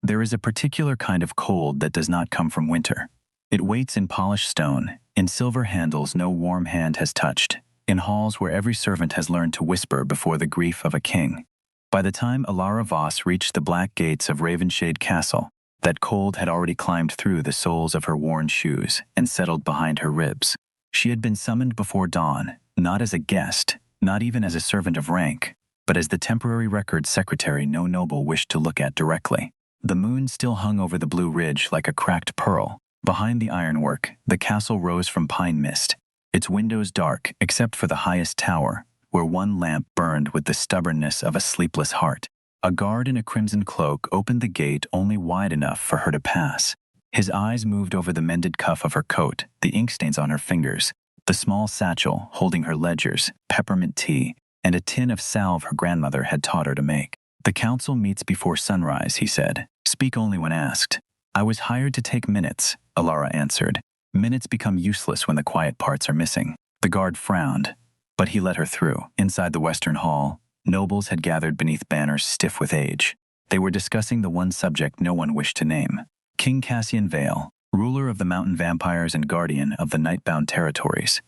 There is a particular kind of cold that does not come from winter. It waits in polished stone, in silver handles no warm hand has touched, in halls where every servant has learned to whisper before the grief of a king. By the time Elara Voss reached the black gates of Ravenshade Castle, that cold had already climbed through the soles of her worn shoes and settled behind her ribs. She had been summoned before dawn, not as a guest, not even as a servant of rank, but as the temporary records secretary no noble wished to look at directly. The moon still hung over the blue ridge like a cracked pearl. Behind the ironwork, the castle rose from pine mist, its windows dark except for the highest tower, where one lamp burned with the stubbornness of a sleepless heart. A guard in a crimson cloak opened the gate only wide enough for her to pass. His eyes moved over the mended cuff of her coat, the inkstains on her fingers, the small satchel holding her ledgers, peppermint tea, and a tin of salve her grandmother had taught her to make. "The council meets before sunrise," he said. "Speak only when asked." "I was hired to take minutes," Elara answered. "Minutes become useless when the quiet parts are missing." The guard frowned, but he let her through. Inside the western hall, nobles had gathered beneath banners stiff with age. They were discussing the one subject no one wished to name. King Cassian Vale, ruler of the mountain vampires and guardian of the night-bound territories,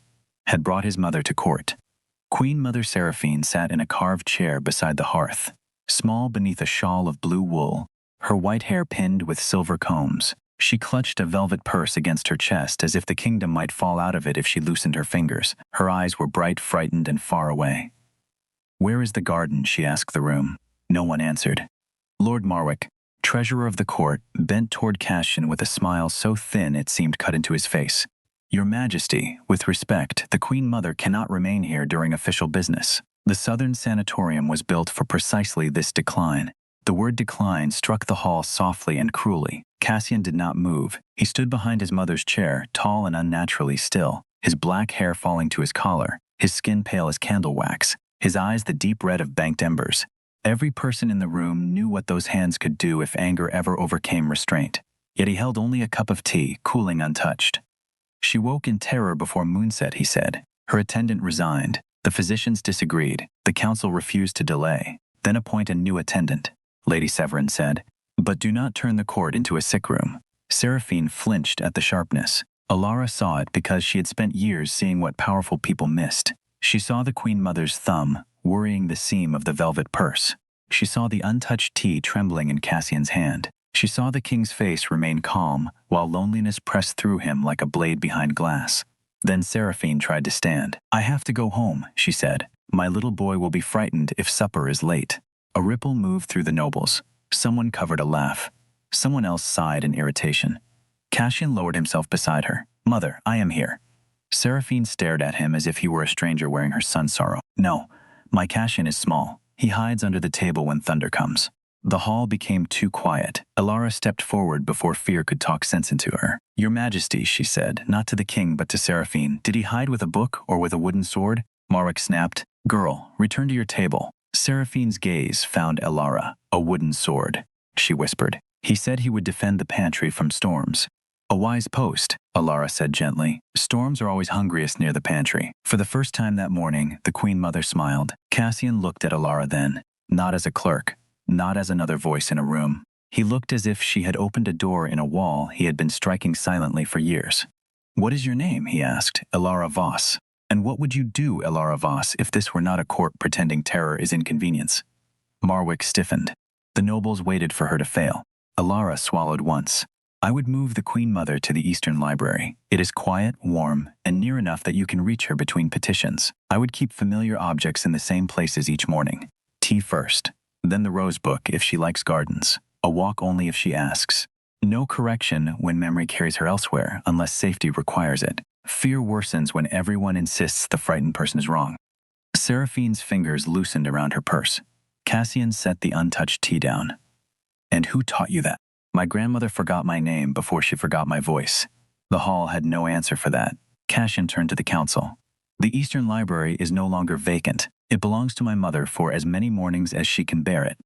had brought his mother to court. Queen Mother Seraphine sat in a carved chair beside the hearth, small beneath a shawl of blue wool, her white hair pinned with silver combs. She clutched a velvet purse against her chest as if the kingdom might fall out of it if she loosened her fingers. Her eyes were bright, frightened, and far away. "Where is the garden?" she asked the room. No one answered. Lord Marwick, treasurer of the court, bent toward Cassian with a smile so thin it seemed cut into his face. "Your Majesty, with respect, the Queen Mother cannot remain here during official business. The Southern Sanatorium was built for precisely this decline." The word decline struck the hall softly and cruelly. Cassian did not move. He stood behind his mother's chair, tall and unnaturally still, his black hair falling to his collar, his skin pale as candle wax, his eyes the deep red of banked embers. Every person in the room knew what those hands could do if anger ever overcame restraint. Yet he held only a cup of tea, cooling untouched. "She woke in terror before moonset," he said. Her attendant resigned. The physicians disagreed. The council refused to delay. "Then appoint a new attendant," Lady Severin said. "But do not turn the court into a sick room." Seraphine flinched at the sharpness. Elara saw it because she had spent years seeing what powerful people missed. She saw the Queen Mother's thumb worrying the seam of the velvet purse. She saw the untouched tea trembling in Cassian's hand. She saw the king's face remain calm while loneliness pressed through him like a blade behind glass. Then Seraphine tried to stand. "I have to go home," she said. "My little boy will be frightened if supper is late." A ripple moved through the nobles. Someone covered a laugh. Someone else sighed in irritation. Cassian lowered himself beside her. "Mother, I am here." Seraphine stared at him as if he were a stranger wearing her son's sorrow. "No, my Cassian is small. He hides under the table when thunder comes." The hall became too quiet. Elara stepped forward before fear could talk sense into her. "Your Majesty," she said, not to the king but to Seraphine. "Did he hide with a book or with a wooden sword?" Marwick snapped. "Girl, return to your table." Seraphine's gaze found Elara. "A wooden sword," she whispered. "He said he would defend the pantry from storms." "A wise post," Elara said gently. "Storms are always hungriest near the pantry." For the first time that morning, the Queen Mother smiled. Cassian looked at Elara then, not as a clerk, not as another voice in a room. He looked as if she had opened a door in a wall he had been striking silently for years. "What is your name?" he asked. "Elara Voss. And what would you do, Elara Voss, if this were not a court pretending terror is inconvenience?" Marwick stiffened. The nobles waited for her to fail. Elara swallowed once. "I would move the Queen Mother to the Eastern Library. It is quiet, warm, and near enough that you can reach her between petitions. I would keep familiar objects in the same places each morning. Tea first, then the rose book if she likes gardens. A walk only if she asks. No correction when memory carries her elsewhere unless safety requires it. Fear worsens when everyone insists the frightened person is wrong." Seraphine's fingers loosened around her purse. Cassian set the untouched tea down. "And who taught you that?" "My grandmother forgot my name before she forgot my voice." The hall had no answer for that. Cassian turned to the council. "The Eastern Library is no longer vacant. It belongs to my mother for as many mornings as she can bear it."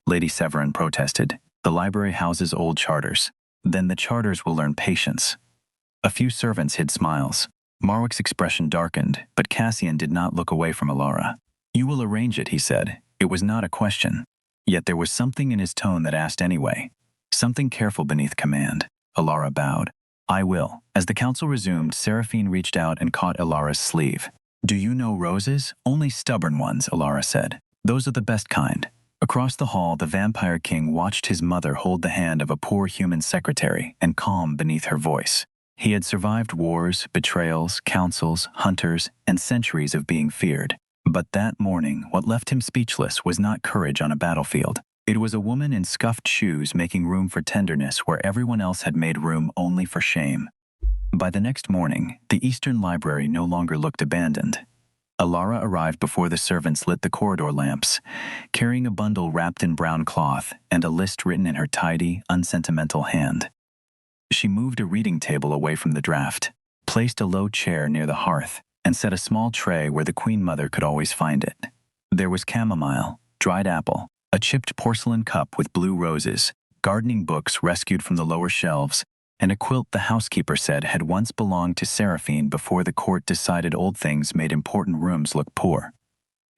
Lady Severin protested. "The library houses old charters. Then the charters will learn patience." A few servants hid smiles. Marwick's expression darkened, but Cassian did not look away from Elara. "You will arrange it," he said. It was not a question. Yet there was something in his tone that asked anyway. Something careful beneath command. Elara bowed. I will. As the council resumed, Seraphine reached out and caught Elara's sleeve. Do you know roses? Only stubborn ones, Elara said. Those are the best kind. Across the hall, the vampire king watched his mother hold the hand of a poor human secretary and calm beneath her voice. He had survived wars, betrayals, councils, hunters, and centuries of being feared. But that morning, what left him speechless was not courage on a battlefield. It was a woman in scuffed shoes making room for tenderness where everyone else had made room only for shame. By the next morning, the Eastern Library no longer looked abandoned. Elara arrived before the servants lit the corridor lamps, carrying a bundle wrapped in brown cloth and a list written in her tidy, unsentimental hand. She moved a reading table away from the draft, placed a low chair near the hearth, and set a small tray where the Queen Mother could always find it. There was chamomile, dried apple, a chipped porcelain cup with blue roses, gardening books rescued from the lower shelves, and a quilt the housekeeper said had once belonged to Seraphine before the court decided old things made important rooms look poor.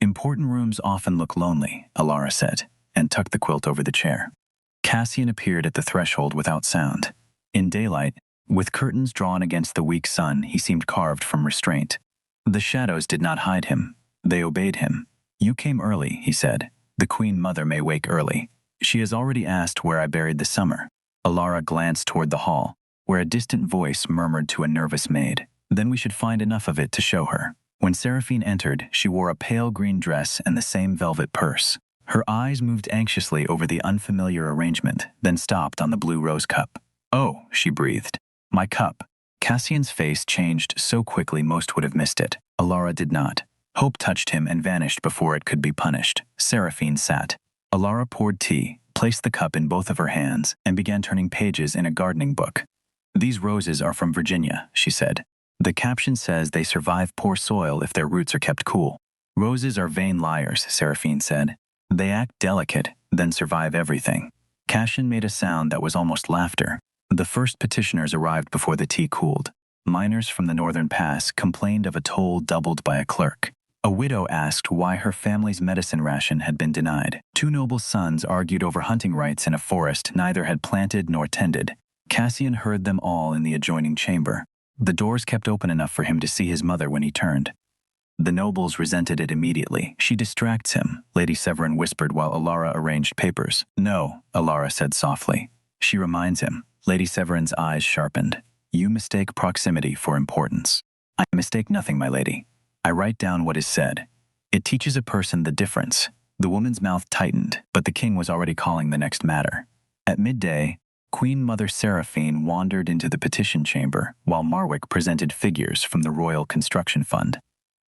Important rooms often look lonely, Elara said, and tucked the quilt over the chair. Cassian appeared at the threshold without sound. In daylight, with curtains drawn against the weak sun, he seemed carved from restraint. The shadows did not hide him. They obeyed him. You came early, he said. The Queen Mother may wake early. She has already asked where I buried the summer. Elara glanced toward the hall, where a distant voice murmured to a nervous maid. Then we should find enough of it to show her. When Seraphine entered, she wore a pale green dress and the same velvet purse. Her eyes moved anxiously over the unfamiliar arrangement, then stopped on the blue rose cup. Oh, she breathed. My cup. Cassian's face changed so quickly most would have missed it. Elara did not. Hope touched him and vanished before it could be punished. Seraphine sat. Elara poured tea, placed the cup in both of her hands, and began turning pages in a gardening book. These roses are from Virginia, she said. The caption says they survive poor soil if their roots are kept cool. Roses are vain liars, Seraphine said. They act delicate, then survive everything. Cassian made a sound that was almost laughter. The first petitioners arrived before the tea cooled. Miners from the northern pass complained of a toll doubled by a clerk. A widow asked why her family's medicine ration had been denied. Two noble sons argued over hunting rights in a forest neither had planted nor tended. Cassian heard them all in the adjoining chamber. The doors kept open enough for him to see his mother when he turned. The nobles resented it immediately. She distracts him, Lady Severin whispered while Elara arranged papers. No, Elara said softly. She reminds him. Lady Severin's eyes sharpened. You mistake proximity for importance. I mistake nothing, my lady. I write down what is said. It teaches a person the difference. The woman's mouth tightened, but the king was already calling the next matter. At midday, Queen Mother Seraphine wandered into the petition chamber, while Marwick presented figures from the Royal Construction Fund.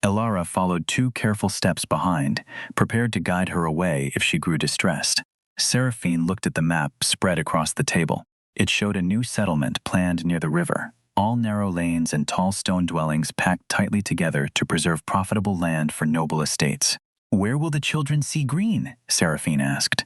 Elara followed 2 careful steps behind, prepared to guide her away if she grew distressed. Seraphine looked at the map spread across the table. It showed a new settlement planned near the river, all narrow lanes and tall stone dwellings packed tightly together to preserve profitable land for noble estates. Where will the children see green? Seraphine asked.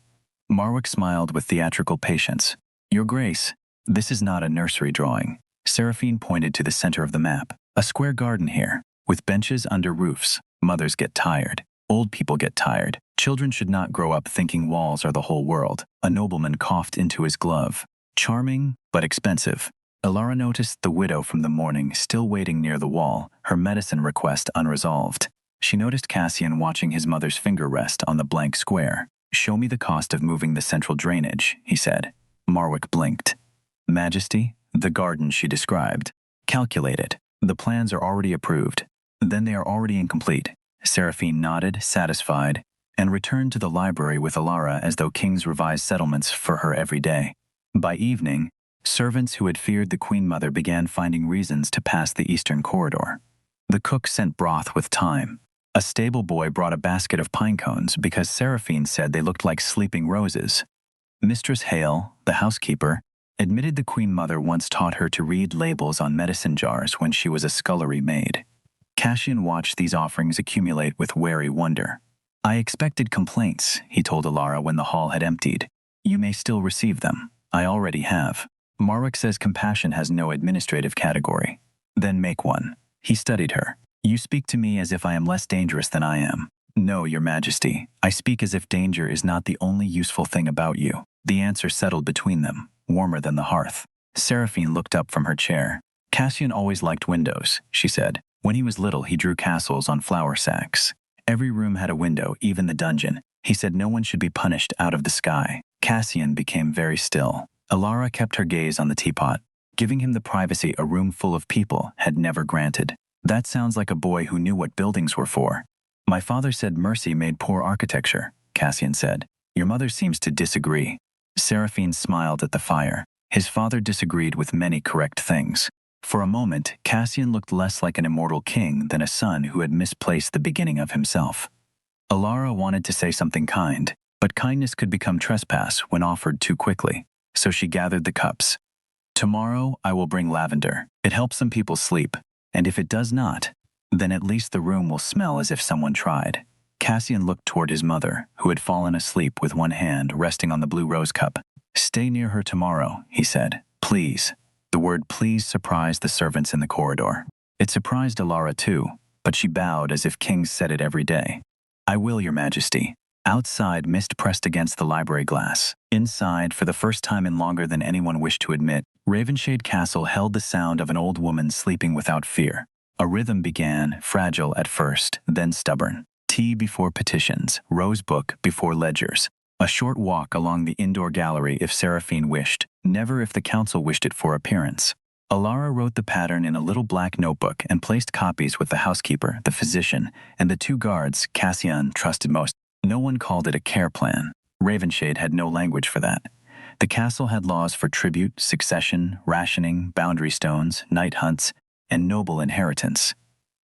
Marwick smiled with theatrical patience. Your Grace, this is not a nursery drawing. Seraphine pointed to the center of the map. A square garden here, with benches under roofs. Mothers get tired. Old people get tired. Children should not grow up thinking walls are the whole world. A nobleman coughed into his glove. Charming, but expensive. Elara noticed the widow from the morning still waiting near the wall, her medicine request unresolved. She noticed Cassian watching his mother's finger rest on the blank square. Show me the cost of moving the central drainage, he said. Marwick blinked. Majesty, the garden she described. Calculate it. The plans are already approved. Then they are already incomplete. Seraphine nodded, satisfied, and returned to the library with Elara as though kings revised settlements for her every day. By evening, servants who had feared the Queen Mother began finding reasons to pass the eastern corridor. The cook sent broth with thyme. A stable boy brought a basket of pine cones because Seraphine said they looked like sleeping roses. Mistress Hale, the housekeeper, admitted the Queen Mother once taught her to read labels on medicine jars when she was a scullery maid. Cassian watched these offerings accumulate with wary wonder. I expected complaints, he told Elara when the hall had emptied. You may still receive them. I already have. Marwick says compassion has no administrative category. Then make one. He studied her. You speak to me as if I am less dangerous than I am. No, your majesty. I speak as if danger is not the only useful thing about you. The answer settled between them, warmer than the hearth. Seraphine looked up from her chair. Cassian always liked windows, she said. When he was little, he drew castles on flour sacks. Every room had a window, even the dungeon. He said no one should be punished out of the sky. Cassian became very still. Elara kept her gaze on the teapot. Giving him the privacy a room full of people had never granted. That sounds like a boy who knew what buildings were for. My father said mercy made poor architecture, Cassian said. Your mother seems to disagree. Seraphine smiled at the fire. His father disagreed with many correct things. For a moment, Cassian looked less like an immortal king than a son who had misplaced the beginning of himself. Elara wanted to say something kind, but kindness could become trespass when offered too quickly. So she gathered the cups. Tomorrow I will bring lavender. It helps some people sleep, and if it does not, then at least the room will smell as if someone tried. Cassian looked toward his mother, who had fallen asleep with one hand resting on the blue rose cup. Stay near her tomorrow, he said. Please. The word please surprised the servants in the corridor. It surprised Elara too, but she bowed as if kings said it every day. I will, your majesty. Outside, mist pressed against the library glass. Inside, for the first time in longer than anyone wished to admit, Ravenshade Castle held the sound of an old woman sleeping without fear. A rhythm began, fragile at first, then stubborn. Tea before petitions, rose book before ledgers. A short walk along the indoor gallery if Seraphine wished, never if the council wished it for appearance. Elara wrote the pattern in a little black notebook and placed copies with the housekeeper, the physician, and the two guards Cassian trusted most. No one called it a care plan. Ravenshade had no language for that. The castle had laws for tribute, succession, rationing, boundary stones, night hunts, and noble inheritance.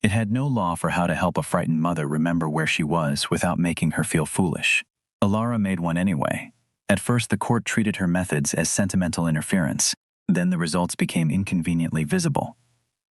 It had no law for how to help a frightened mother remember where she was without making her feel foolish. Elara made one anyway. At first, the court treated her methods as sentimental interference. Then the results became inconveniently visible.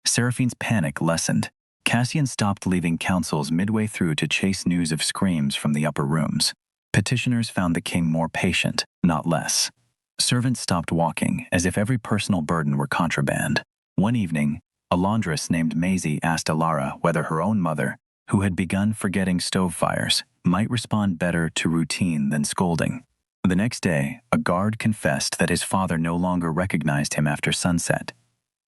Seraphine's panic lessened. Cassian stopped leaving councils midway through to chase news of screams from the upper rooms. Petitioners found the king more patient, not less. Servants stopped walking, as if every personal burden were contraband. One evening, a laundress named Maisie asked Elara whether her own mother, who had begun forgetting stove fires, might respond better to routine than scolding. The next day, a guard confessed that his father no longer recognized him after sunset.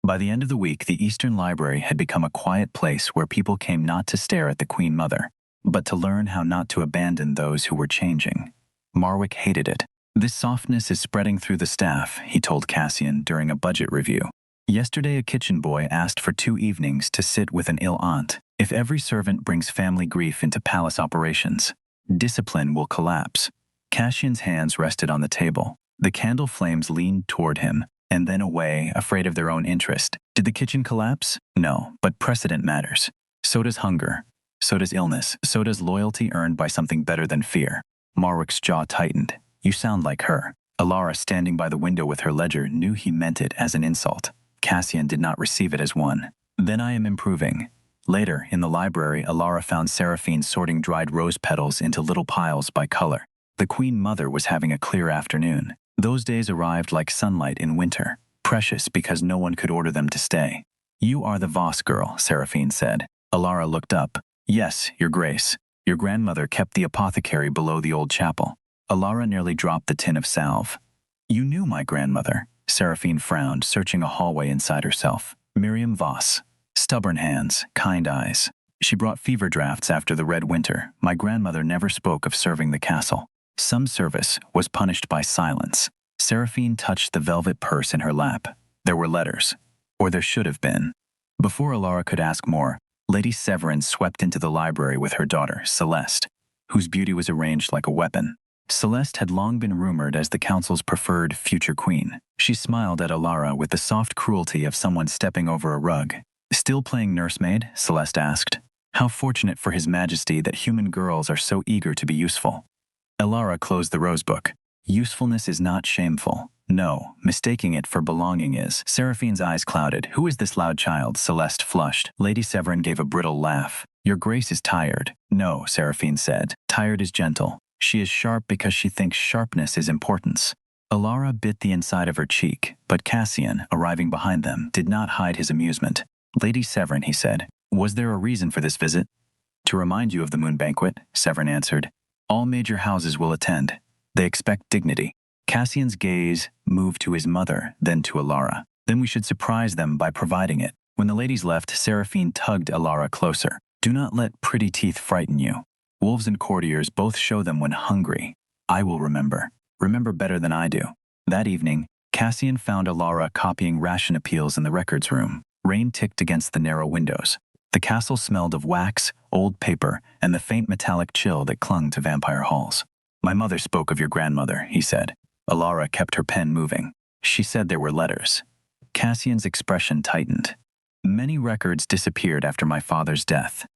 By the end of the week, the Eastern Library had become a quiet place where people came not to stare at the Queen Mother, but to learn how not to abandon those who were changing. Marwick hated it. This softness is spreading through the staff, he told Cassian during a budget review. Yesterday, a kitchen boy asked for 2 evenings to sit with an ill aunt. If every servant brings family grief into palace operations, discipline will collapse. Cassian's hands rested on the table. The candle flames leaned toward him, and then away, afraid of their own interest. Did the kitchen collapse? No, but precedent matters. So does hunger. So does illness. So does loyalty earned by something better than fear. Marwick's jaw tightened. You sound like her. Elara, standing by the window with her ledger, knew he meant it as an insult. Cassian did not receive it as one. Then I am improving. Later, in the library, Elara found Seraphine sorting dried rose petals into little piles by color. The Queen Mother was having a clear afternoon. Those days arrived like sunlight in winter, precious because no one could order them to stay. You are the Voss girl, Seraphine said. Elara looked up. Yes, your grace. Your grandmother kept the apothecary below the old chapel. Elara nearly dropped the tin of salve. You knew my grandmother. Seraphine frowned, searching a hallway inside herself. Miriam Voss. Stubborn hands, kind eyes. She brought fever drafts after the red winter. My grandmother never spoke of serving the castle. Some service was punished by silence. Seraphine touched the velvet purse in her lap. There were letters. Or there should have been. Before Elara could ask more, Lady Severin swept into the library with her daughter, Celeste, whose beauty was arranged like a weapon. Celeste had long been rumored as the council's preferred future queen. She smiled at Elara with the soft cruelty of someone stepping over a rug. Still playing nursemaid? Celeste asked. How fortunate for His Majesty that human girls are so eager to be useful. Elara closed the rosebook. Usefulness is not shameful. No, mistaking it for belonging is. Seraphine's eyes clouded. Who is this loud child? Celeste flushed. Lady Severin gave a brittle laugh. Your grace is tired. No, Seraphine said. Tired is gentle. She is sharp because she thinks sharpness is importance. Elara bit the inside of her cheek, but Cassian, arriving behind them, did not hide his amusement. Lady Severin, he said, was there a reason for this visit? To remind you of the moon banquet, Severin answered. All major houses will attend. They expect dignity. Cassian's gaze moved to his mother, then to Elara. Then we should surprise them by providing it. When the ladies left, Seraphine tugged Elara closer. Do not let pretty teeth frighten you. Wolves and courtiers both show them when hungry. I will remember. Remember better than I do. That evening, Cassian found Elara copying ration appeals in the records room. Rain ticked against the narrow windows. The castle smelled of wax, old paper, and the faint metallic chill that clung to vampire halls. My mother spoke of your grandmother, he said. Elara kept her pen moving. She said there were letters. Cassian's expression tightened. Many records disappeared after my father's death.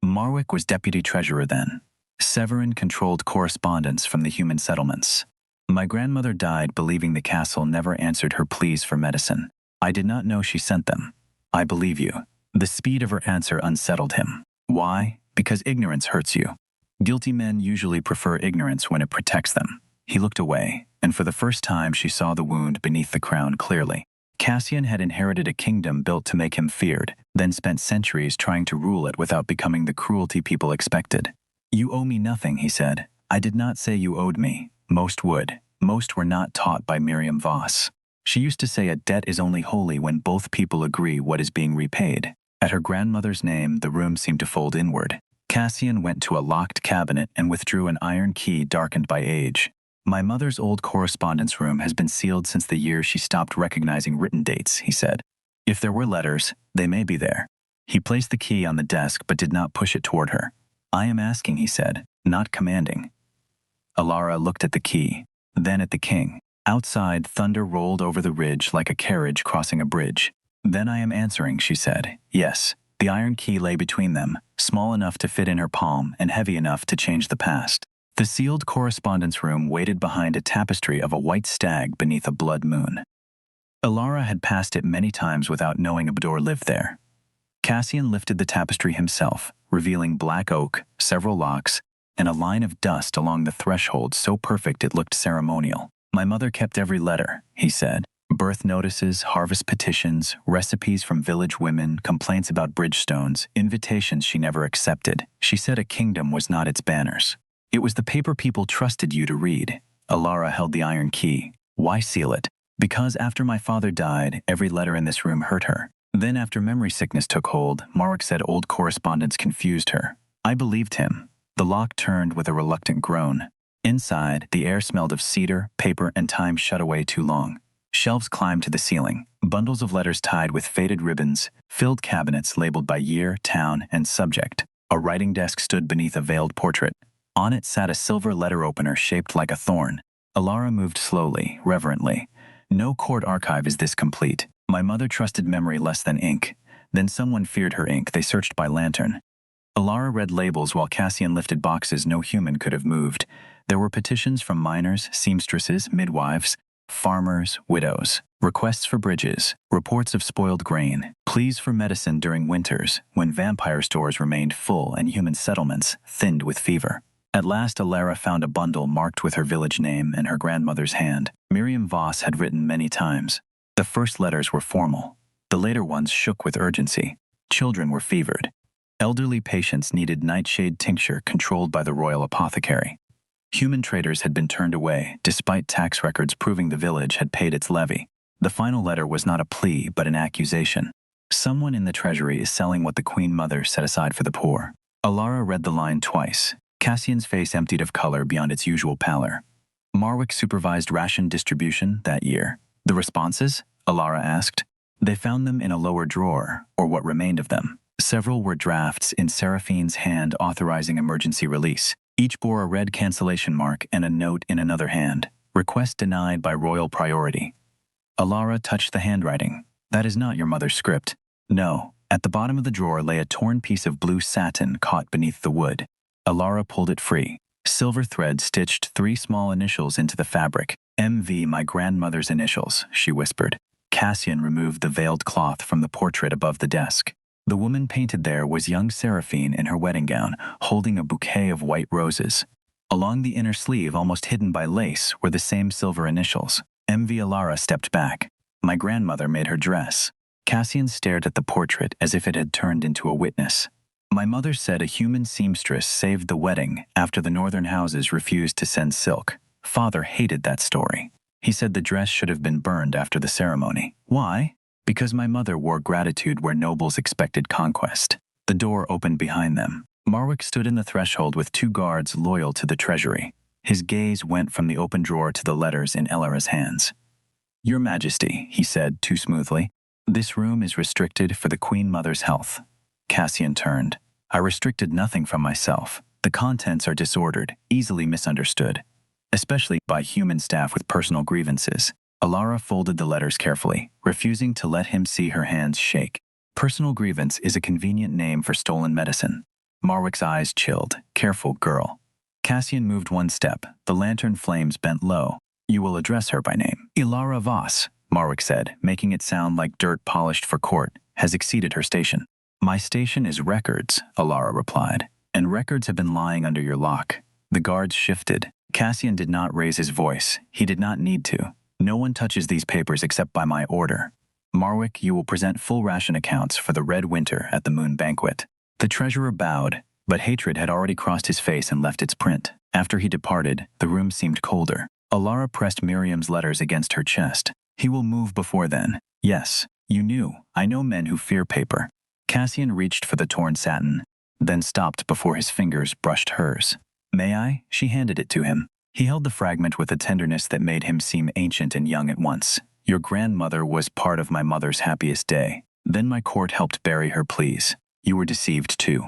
Marwick was deputy treasurer then. Severin controlled correspondence from the human settlements. My grandmother died believing the castle never answered her pleas for medicine. I did not know she sent them. I believe you. The speed of her answer unsettled him. Why? Because ignorance hurts you. Guilty men usually prefer ignorance when it protects them. He looked away, and for the first time she saw the wound beneath the crown clearly. Cassian had inherited a kingdom built to make him feared, then spent centuries trying to rule it without becoming the cruelty people expected. You owe me nothing, he said. I did not say you owed me. Most would. Most were not taught by Elara Voss. She used to say a debt is only holy when both people agree what is being repaid. At her grandmother's name, the room seemed to fold inward. Cassian went to a locked cabinet and withdrew an iron key darkened by age. My mother's old correspondence room has been sealed since the year she stopped recognizing written dates, he said. If there were letters, they may be there. He placed the key on the desk but did not push it toward her. I am asking, he said, not commanding. Elara looked at the key, then at the king. Outside, thunder rolled over the ridge like a carriage crossing a bridge. Then I am answering, she said. Yes. The iron key lay between them, small enough to fit in her palm and heavy enough to change the past. The sealed correspondence room waited behind a tapestry of a white stag beneath a blood moon. Elara had passed it many times without knowing Abdor lived there. Cassian lifted the tapestry himself, revealing black oak, several locks, and a line of dust along the threshold so perfect it looked ceremonial. My mother kept every letter, he said. Birth notices, harvest petitions, recipes from village women, complaints about bridgestones, invitations she never accepted. She said a kingdom was not its banners. It was the paper people trusted you to read. Elara held the iron key. Why seal it? Because after my father died, every letter in this room hurt her. Then after memory sickness took hold, Marwick said old correspondence confused her. I believed him. The lock turned with a reluctant groan. Inside, the air smelled of cedar, paper, and time shut away too long. Shelves climbed to the ceiling. Bundles of letters tied with faded ribbons filled cabinets labeled by year, town, and subject. A writing desk stood beneath a veiled portrait. On it sat a silver letter opener shaped like a thorn. Elara moved slowly, reverently. No court archive is this complete. My mother trusted memory less than ink. Then someone feared her ink. They searched by lantern. Elara read labels while Cassian lifted boxes no human could have moved. There were petitions from miners, seamstresses, midwives, farmers, widows, requests for bridges, reports of spoiled grain, pleas for medicine during winters when vampire stores remained full and human settlements thinned with fever. At last, Elara found a bundle marked with her village name and her grandmother's hand. Elara Voss had written many times. The first letters were formal. The later ones shook with urgency. Children were fevered. Elderly patients needed nightshade tincture controlled by the royal apothecary. Human traders had been turned away, despite tax records proving the village had paid its levy. The final letter was not a plea, but an accusation. Someone in the treasury is selling what the Queen Mother set aside for the poor. Elara read the line twice. Cassian's face emptied of color beyond its usual pallor. Marwick supervised ration distribution that year. The responses? Elara asked. They found them in a lower drawer, or what remained of them. Several were drafts in Seraphine's hand authorizing emergency release. Each bore a red cancellation mark and a note in another hand. Request denied by royal priority. Elara touched the handwriting. That is not your mother's script. No. At the bottom of the drawer lay a torn piece of blue satin caught beneath the wood. Elara pulled it free. Silver thread stitched 3 small initials into the fabric. MV, my grandmother's initials, she whispered. Cassian removed the veiled cloth from the portrait above the desk. The woman painted there was young Seraphine in her wedding gown, holding a bouquet of white roses. Along the inner sleeve, almost hidden by lace, were the same silver initials. MV. Elara stepped back. My grandmother made her dress. Cassian stared at the portrait as if it had turned into a witness. My mother said a human seamstress saved the wedding after the northern houses refused to send silk. Father hated that story. He said the dress should have been burned after the ceremony. Why? Because my mother wore gratitude where nobles expected conquest. The door opened behind them. Marwick stood in the threshold with 2 guards loyal to the treasury. His gaze went from the open drawer to the letters in Elara's hands. Your Majesty, he said too smoothly, this room is restricted for the Queen Mother's health. Cassian turned. I restricted nothing from myself. The contents are disordered, easily misunderstood, especially by human staff with personal grievances. Elara folded the letters carefully, refusing to let him see her hands shake. Personal grievance is a convenient name for stolen medicine. Marwick's eyes chilled. Careful, girl. Cassian moved 1 step. The lantern flames bent low. You will address her by name. Elara Voss, Marwick said, making it sound like dirt polished for court, has exceeded her station. My station is records, Elara replied, and records have been lying under your lock. The guards shifted. Cassian did not raise his voice. He did not need to. No one touches these papers except by my order. Marwick, you will present full ration accounts for the Red Winter at the Moon Banquet. The treasurer bowed, but hatred had already crossed his face and left its print. After he departed, the room seemed colder. Elara pressed Miriam's letters against her chest. He will move before then. Yes, you knew. I know men who fear paper. Cassian reached for the torn satin, then stopped before his fingers brushed hers. May I? She handed it to him. He held the fragment with a tenderness that made him seem ancient and young at once. Your grandmother was part of my mother's happiest day. Then my court helped bury her pleas. You were deceived too.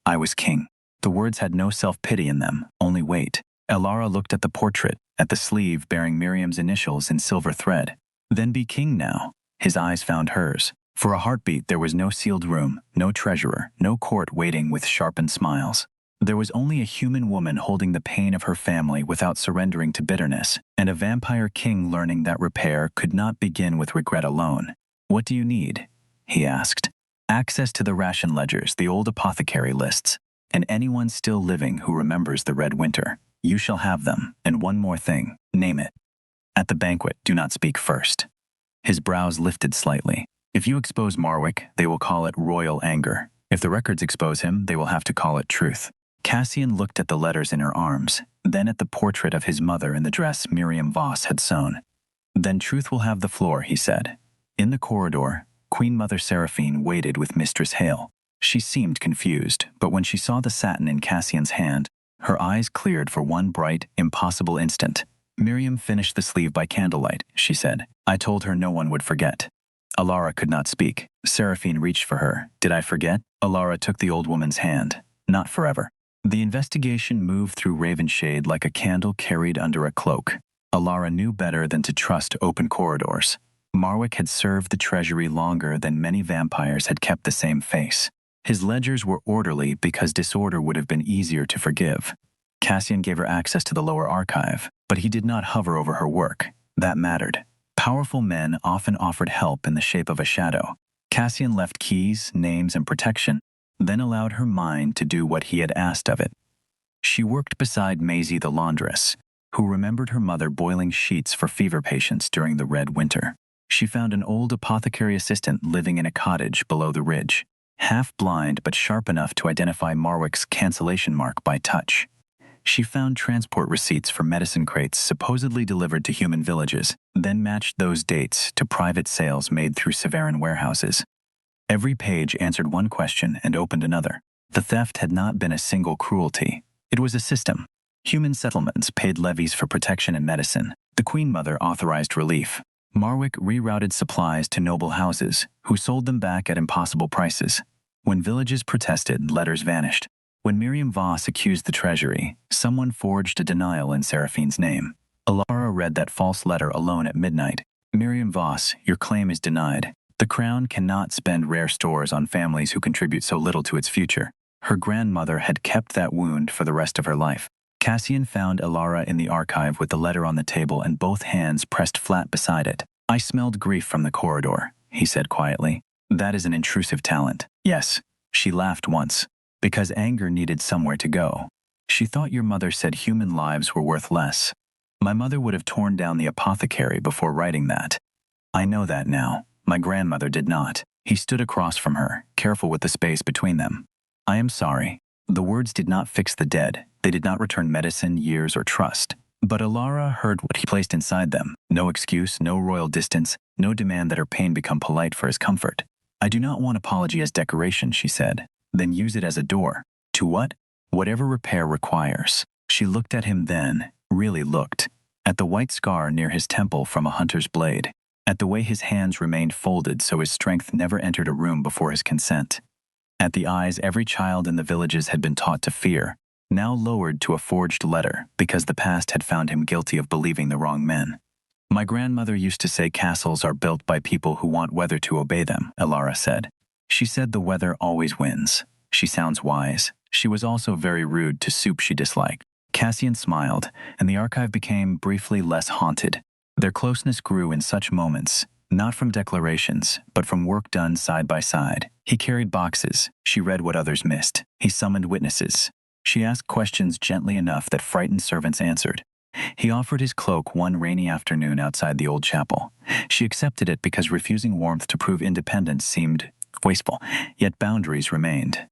I was king. The words had no self-pity in them, only weight. Elara looked at the portrait, at the sleeve bearing Miriam's initials in silver thread. Then be king now. His eyes found hers. For a heartbeat there was no sealed room, no treasurer, no court waiting with sharpened smiles. There was only a human woman holding the pain of her family without surrendering to bitterness, and a vampire king learning that repair could not begin with regret alone. What do you need? He asked. Access to the ration ledgers, the old apothecary lists, and anyone still living who remembers the Red Winter. You shall have them, and one more thing, name it. At the banquet, do not speak first. His brows lifted slightly. If you expose Marwick, they will call it royal anger. If the records expose him, they will have to call it truth. Cassian looked at the letters in her arms, then at the portrait of his mother in the dress Miriam Voss had sewn. Then truth will have the floor, he said. In the corridor, Queen Mother Seraphine waited with Mistress Hale. She seemed confused, but when she saw the satin in Cassian's hand, her eyes cleared for one bright, impossible instant. Miriam finished the sleeve by candlelight, she said. I told her no one would forget. Elara could not speak. Seraphine reached for her. Did I forget? Elara took the old woman's hand. Not forever. The investigation moved through Ravenshade like a candle carried under a cloak. Elara knew better than to trust open corridors. Marwick had served the treasury longer than many vampires had kept the same face. His ledgers were orderly because disorder would have been easier to forgive. Cassian gave her access to the lower archive, but he did not hover over her work. That mattered. Powerful men often offered help in the shape of a shadow. Cassian left keys, names, and protection, then allowed her mind to do what he had asked of it. She worked beside Maisie the laundress, who remembered her mother boiling sheets for fever patients during the Red Winter. She found an old apothecary assistant living in a cottage below the ridge, half blind but sharp enough to identify Marwick's cancellation mark by touch. She found transport receipts for medicine crates supposedly delivered to human villages, then matched those dates to private sales made through Severan warehouses. Every page answered one question and opened another. The theft had not been a single cruelty. It was a system. Human settlements paid levies for protection and medicine. The Queen Mother authorized relief. Marwick rerouted supplies to noble houses, who sold them back at impossible prices. When villages protested, letters vanished. When Miriam Voss accused the treasury, someone forged a denial in Seraphine's name. Elara read that false letter alone at midnight. Miriam Voss, your claim is denied. The crown cannot spend rare stores on families who contribute so little to its future. Her grandmother had kept that wound for the rest of her life. Cassian found Elara in the archive with the letter on the table and both hands pressed flat beside it. I smelled grief from the corridor, he said quietly. That is an intrusive talent. Yes, she laughed once. Because anger needed somewhere to go. She thought your mother said human lives were worth less. My mother would have torn down the apothecary before writing that. I know that now. My grandmother did not. He stood across from her, careful with the space between them. I am sorry. The words did not fix the dead. They did not return medicine, years, or trust. But Elara heard what he placed inside them. No excuse, no royal distance, no demand that her pain become polite for his comfort. I do not want apology as decoration, she said. Then use it as a door. To what? Whatever repair requires. She looked at him then, really looked. At the white scar near his temple from a hunter's blade. At the way his hands remained folded so his strength never entered a room before his consent. At the eyes every child in the villages had been taught to fear, now lowered to a forged letter because the past had found him guilty of believing the wrong men. My grandmother used to say castles are built by people who want weather to obey them, Elara said. She said the weather always wins. She sounds wise. She was also very rude to soup she disliked. Cassian smiled, and the archive became briefly less haunted. Their closeness grew in such moments, not from declarations, but from work done side by side. He carried boxes. She read what others missed. He summoned witnesses. She asked questions gently enough that frightened servants answered. He offered his cloak one rainy afternoon outside the old chapel. She accepted it because refusing warmth to prove independence seemed wasteful, yet boundaries remained.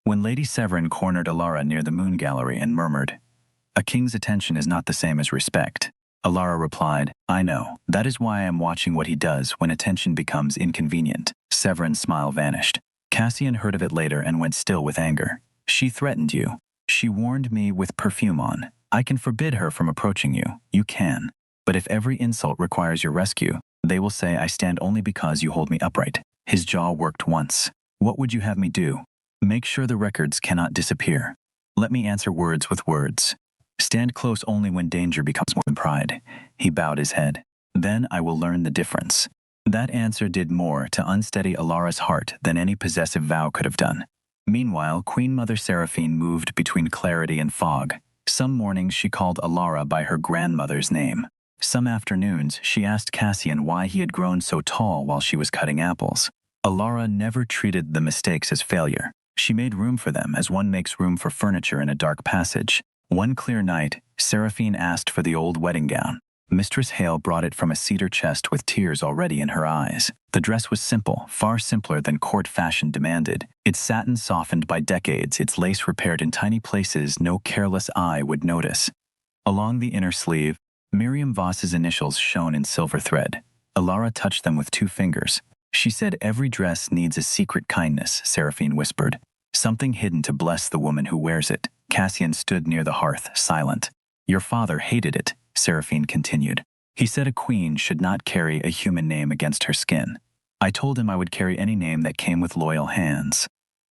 When Lady Severin cornered Elara near the moon gallery and murmured, "A king's attention is not the same as respect," Elara replied, "I know. That is why I am watching what he does when attention becomes inconvenient." Severin's smile vanished. Cassian heard of it later and went still with anger. "She threatened you. She warned me with perfume on. I can forbid her from approaching you. You can. But if every insult requires your rescue, they will say I stand only because you hold me upright." His jaw worked once. "What would you have me do?" "Make sure the records cannot disappear. Let me answer words with words. Stand close only when danger becomes more than pride." He bowed his head. "Then I will learn the difference." That answer did more to unsteady Elara's heart than any possessive vow could have done. Meanwhile, Queen Mother Seraphine moved between clarity and fog. Some mornings she called Elara by her grandmother's name. Some afternoons she asked Cassian why he had grown so tall while she was cutting apples. Elara never treated the mistakes as failure. She made room for them as one makes room for furniture in a dark passage. One clear night, Seraphine asked for the old wedding gown. Mistress Hale brought it from a cedar chest with tears already in her eyes. The dress was simple, far simpler than court fashion demanded. Its satin softened by decades, its lace repaired in tiny places no careless eye would notice. Along the inner sleeve, Miriam Voss's initials shone in silver thread. Elara touched them with 2 fingers. She said every dress needs a secret kindness, Seraphine whispered. Something hidden to bless the woman who wears it. Cassian stood near the hearth, silent. "Your father hated it," Seraphine continued. "He said a queen should not carry a human name against her skin. I told him I would carry any name that came with loyal hands."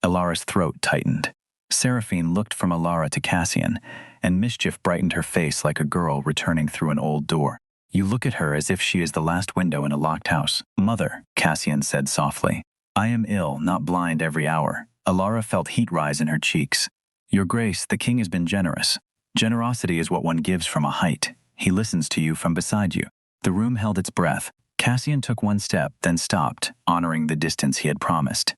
Elara's throat tightened. Seraphine looked from Elara to Cassian, and mischief brightened her face like a girl returning through an old door. "You look at her as if she is the last window in a locked house." "Mother," Cassian said softly, "I am ill, not blind every hour." Elara felt heat rise in her cheeks. "Your Grace, the king has been generous. Generosity is what one gives from a height. He listens to you from beside you." The room held its breath. Cassian took one step, then stopped, honoring the distance he had promised.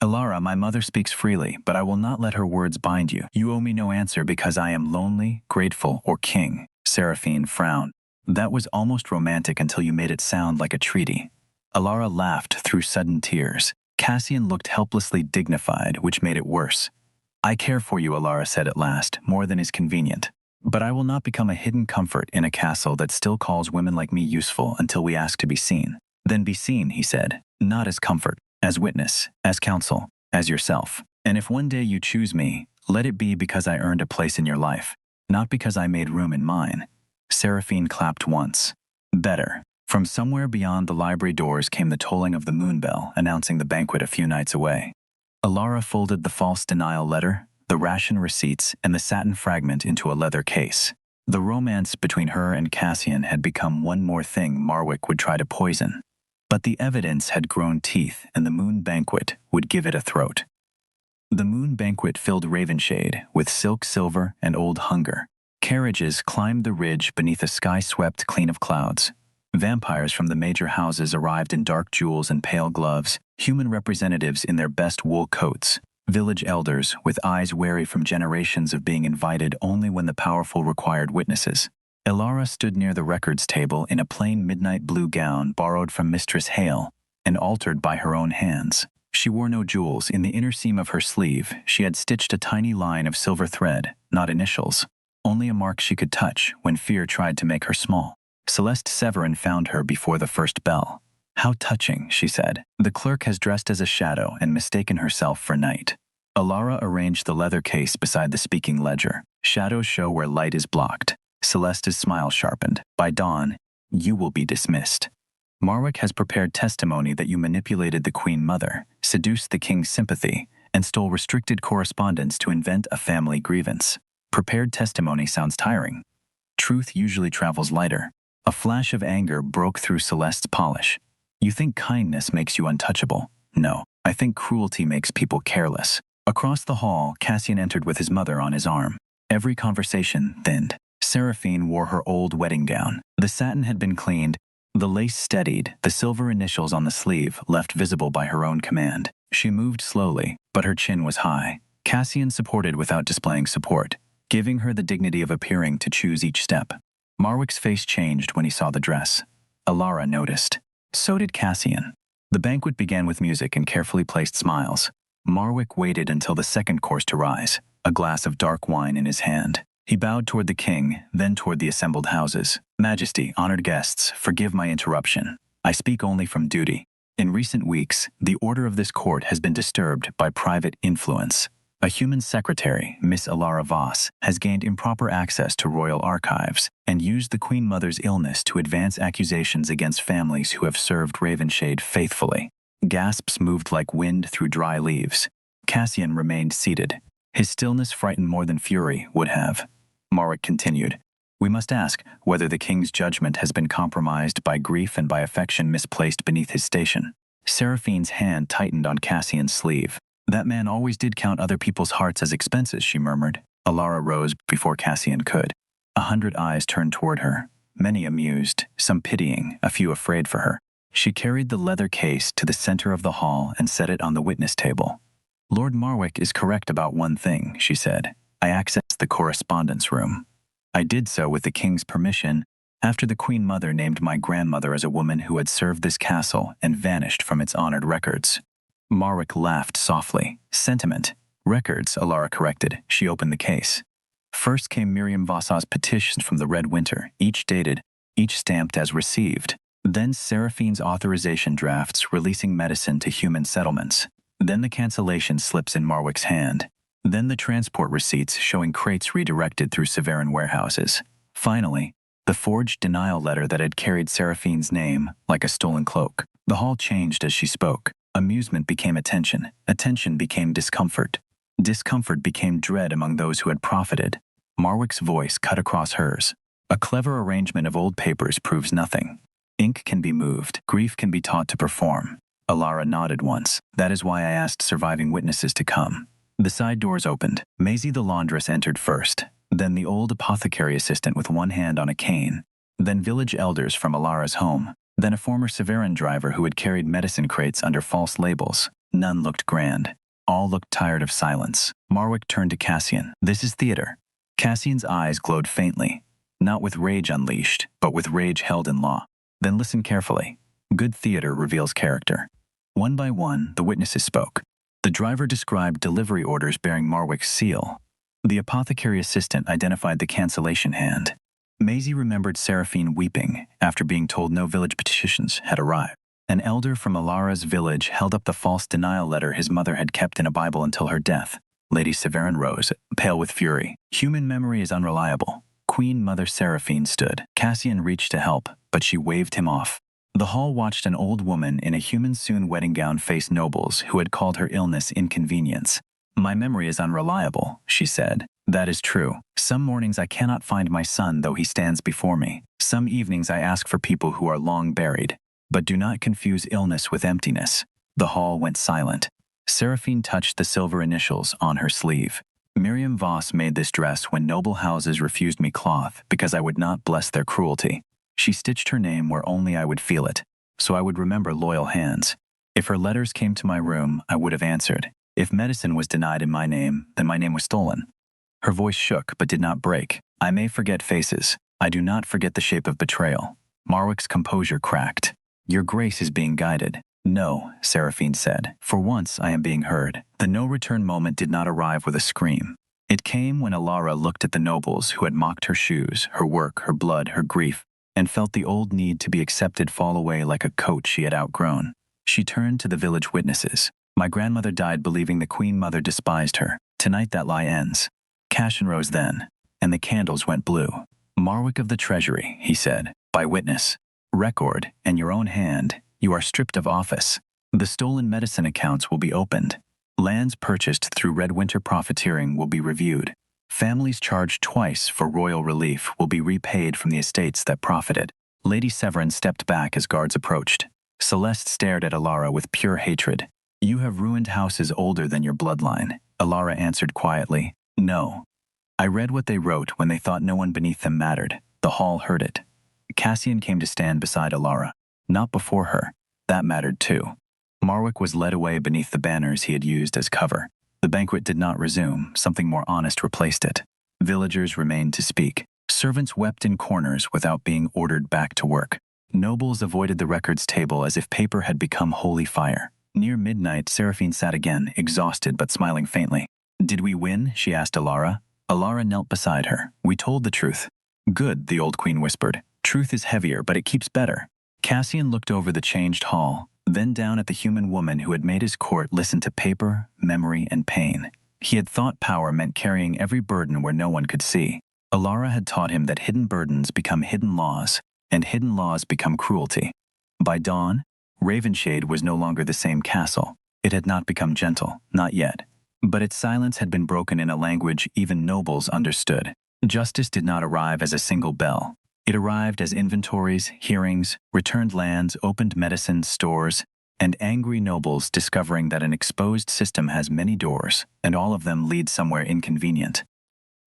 "Elara, my mother speaks freely, but I will not let her words bind you. You owe me no answer because I am lonely, grateful, or king." Seraphine frowned. "That was almost romantic until you made it sound like a treaty." Elara laughed through sudden tears. Cassian looked helplessly dignified, which made it worse. "I care for you," Elara said at last, "more than is convenient. But I will not become a hidden comfort in a castle that still calls women like me useful until we ask to be seen." "Then be seen," he said, "not as comfort, as witness, as counsel, as yourself. And if one day you choose me, let it be because I earned a place in your life, not because I made room in mine." Seraphine clapped once. "Better." From somewhere beyond the library doors came the tolling of the moon bell, announcing the banquet a few nights away. Elara folded the false denial letter, the ration receipts, and the satin fragment into a leather case. The romance between her and Cassian had become one more thing Marwick would try to poison. But the evidence had grown teeth, and the moon banquet would give it a throat. The moon banquet filled Ravenshade with silk, silver, and old hunger. Carriages climbed the ridge beneath a sky swept clean of clouds. Vampires from the major houses arrived in dark jewels and pale gloves, human representatives in their best wool coats, village elders with eyes wary from generations of being invited only when the powerful required witnesses. Elara stood near the records table in a plain midnight blue gown borrowed from Mistress Hale and altered by her own hands. She wore no jewels. In the inner seam of her sleeve, she had stitched a tiny line of silver thread, not initials. Only a mark she could touch when fear tried to make her small. Celeste Severin found her before the first bell. "How touching," she said. "The clerk has dressed as a shadow and mistaken herself for night." Elara arranged the leather case beside the speaking ledger. "Shadows show where light is blocked." Celeste's smile sharpened. "By dawn, you will be dismissed. Marwick has prepared testimony that you manipulated the Queen Mother, seduced the king's sympathy, and stole restricted correspondence to invent a family grievance." Prepared testimony sounds tiring. Truth usually travels lighter. A flash of anger broke through Celeste's polish. "You think kindness makes you untouchable? No, I think cruelty makes people careless." Across the hall, Cassian entered with his mother on his arm. Every conversation thinned. Seraphine wore her old wedding gown. The satin had been cleaned, the lace steadied, the silver initials on the sleeve left visible by her own command. She moved slowly, but her chin was high. Cassian supported without displaying support, giving her the dignity of appearing to choose each step. Marwick's face changed when he saw the dress. Elara noticed. So did Cassian. The banquet began with music and carefully placed smiles. Marwick waited until the second course to rise, a glass of dark wine in his hand. He bowed toward the king, then toward the assembled houses. "Majesty, honored guests, forgive my interruption. I speak only from duty. In recent weeks, the order of this court has been disturbed by private influence. A human secretary, Miss Elara Voss, has gained improper access to royal archives and used the Queen Mother's illness to advance accusations against families who have served Ravenshade faithfully." Gasps moved like wind through dry leaves. Cassian remained seated. His stillness frightened more than fury would have. Marwick continued, "We must ask whether the king's judgment has been compromised by grief and by affection misplaced beneath his station." Seraphine's hand tightened on Cassian's sleeve. "That man always did count other people's hearts as expenses," she murmured. Elara rose before Cassian could. 100 eyes turned toward her, many amused, some pitying, a few afraid for her. She carried the leather case to the center of the hall and set it on the witness table. "Lord Marwick is correct about one thing," she said. "I accessed the correspondence room. I did so with the king's permission after the Queen Mother named my grandmother as a woman who had served this castle and vanished from its honored records." Marwick laughed softly. "Sentiment. Records," Elara corrected. She opened the case. First came Miriam Voss's petitions from the Red Winter, each dated, each stamped as received. Then Seraphine's authorization drafts releasing medicine to human settlements. Then the cancellation slips in Marwick's hand. Then the transport receipts showing crates redirected through Severin warehouses. Finally, the forged denial letter that had carried Seraphine's name like a stolen cloak. The hall changed as she spoke. Amusement became attention. Attention became discomfort. Discomfort became dread among those who had profited. Marwick's voice cut across hers. "A clever arrangement of old papers proves nothing. Ink can be moved. Grief can be taught to perform." Elara nodded once. "That is why I asked surviving witnesses to come." The side doors opened. Maisie the laundress entered first, then the old apothecary assistant with one hand on a cane, then village elders from Elara's home, then a former Severin driver who had carried medicine crates under false labels. None looked grand. All looked tired of silence. Marwick turned to Cassian. "This is theater." Cassian's eyes glowed faintly, not with rage unleashed, but with rage held in law. "Then listen carefully. Good theater reveals character." One by one, the witnesses spoke. The driver described delivery orders bearing Marwick's seal. The apothecary assistant identified the cancellation hand. Maisie remembered Seraphine weeping after being told no village petitions had arrived. An elder from Elara's village held up the false denial letter his mother had kept in a Bible until her death. Lady Severin rose, pale with fury. "Human memory is unreliable." Queen Mother Seraphine stood. Cassian reached to help, but she waved him off. The hall watched an old woman in a human-sewn wedding gown face nobles who had called her illness inconvenience. "My memory is unreliable," she said. "That is true. Some mornings I cannot find my son though he stands before me. Some evenings I ask for people who are long buried. But do not confuse illness with emptiness." The hall went silent. Seraphine touched the silver initials on her sleeve. "Miriam Voss made this dress when noble houses refused me cloth because I would not bless their cruelty. She stitched her name where only I would feel it, so I would remember loyal hands. If her letters came to my room, I would have answered. If medicine was denied in my name, then my name was stolen." Her voice shook but did not break. "I may forget faces. I do not forget the shape of betrayal." Marwick's composure cracked. "Your grace is being guided." No, Seraphine said. For once I am being heard. The no-return moment did not arrive with a scream. It came when Elara looked at the nobles who had mocked her shoes, her work, her blood, her grief, and felt the old need to be accepted fall away like a coat she had outgrown. She turned to the village witnesses. My grandmother died believing the Queen Mother despised her. Tonight that lie ends. Cashin rose then, and the candles went blue. Marwick of the Treasury, he said, by witness, record, and your own hand, you are stripped of office. The stolen medicine accounts will be opened. Lands purchased through Red Winter profiteering will be reviewed. Families charged twice for royal relief will be repaid from the estates that profited. Lady Severin stepped back as guards approached. Celeste stared at Elara with pure hatred. You have ruined houses older than your bloodline. Elara answered quietly. No. I read what they wrote when they thought no one beneath them mattered. The hall heard it. Cassian came to stand beside Elara. Not before her. That mattered too. Marwick was led away beneath the banners he had used as cover. The banquet did not resume. Something more honest replaced it. Villagers remained to speak. Servants wept in corners without being ordered back to work. Nobles avoided the records table as if paper had become holy fire. Near midnight, Seraphine sat again, exhausted but smiling faintly. Did we win? She asked Elara. Elara knelt beside her. We told the truth. Good, the old queen whispered. Truth is heavier, but it keeps better. Cassian looked over the changed hall, then down at the human woman who had made his court listen to paper, memory, and pain. He had thought power meant carrying every burden where no one could see. Elara had taught him that hidden burdens become hidden laws, and hidden laws become cruelty. By dawn, Ravenshade was no longer the same castle. It had not become gentle, not yet. But its silence had been broken in a language even nobles understood. Justice did not arrive as a single bell. It arrived as inventories, hearings, returned lands, opened medicine stores, and angry nobles discovering that an exposed system has many doors, and all of them lead somewhere inconvenient.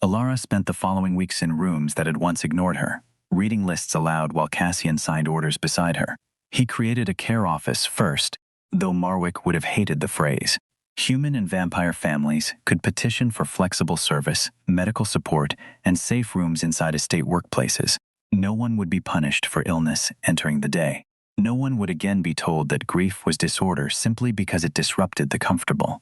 Elara spent the following weeks in rooms that had once ignored her, reading lists aloud while Cassian signed orders beside her. He created a care office first, though Marwick would have hated the phrase. Human and vampire families could petition for flexible service, medical support, and safe rooms inside estate workplaces. No one would be punished for illness entering the day. No one would again be told that grief was disorder simply because it disrupted the comfortable.